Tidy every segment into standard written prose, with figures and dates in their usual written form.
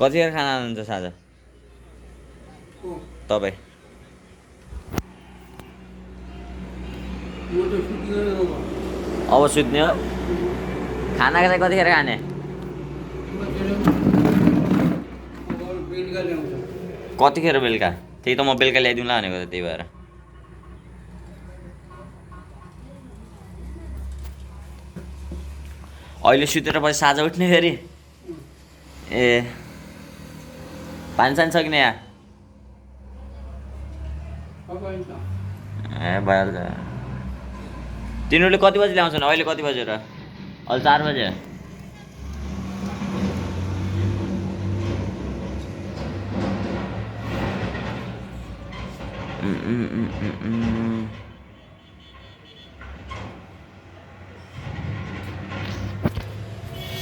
कतिखेर खाना आउनुहुन्छ साँझ तपाईँ अब सुत्ने हो खाना चाहिँ कतिखेर खाने कतिखेर बेलुका त्यही त म बेलुका ल्याइदिउँला भनेको त त्यही भएर अहिले सुतेर पछि साँझ उठ्ने फेरि ए पानी सानी सक्ने यहाँ ए भइहाल्छ तिनीहरूले कति बजी ल्याउँछन् अहिले कति बजेर अहिले 4 बजे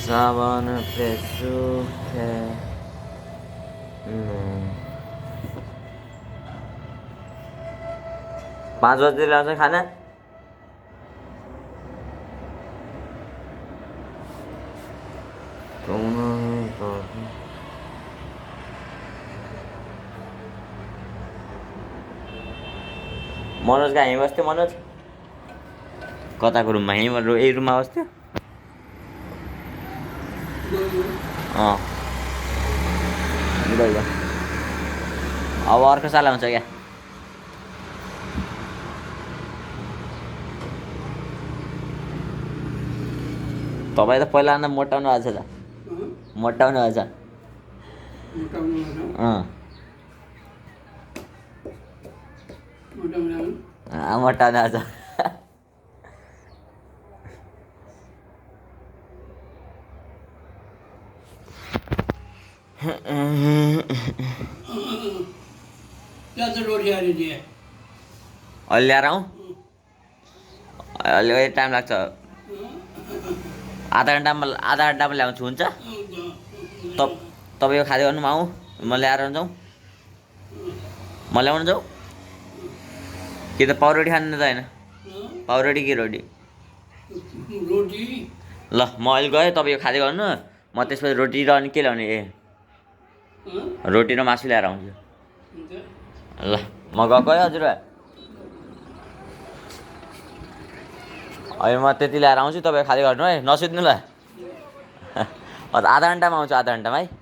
सावन पेसु है 5 बजे ल्याउँछ खाना मनोज कहाँ यहीँ बस्थ्यो मनोज कताको रुममा यही रुममा बस्थ्यो अब अर्को साल आउँछ क्या तपाईँ त पहिला अन्त मोटाउनु भएको छ त मोटाउनु भएको छ मोटाउनु भएको छ अहिले ल्याएर आउँ अहिले टाइम लाग्छ आधा घन्टामा ल्याउँछु हुन्छ तपाईँ खाँदै गर्नुमा आउँ म ल्याएर जाउँ म ल्याउनु जाउँ कि त पाउरोटी खानु त होइन पाउरोटी कि रोटी ल म अहिले गएँ तपाईँ खाँदै गर्नु म त्यसपछि रोटी र अनि के ल्याउने रोटी र मासु ल्याएर आउँछु ल म गएको है हजुर अहिले म त्यति ल्याएर आउँछु तपाईँ खाँदै गर्नु है नसुत्नु ल आधा घन्टामा आउँछु आधा घन्टामा है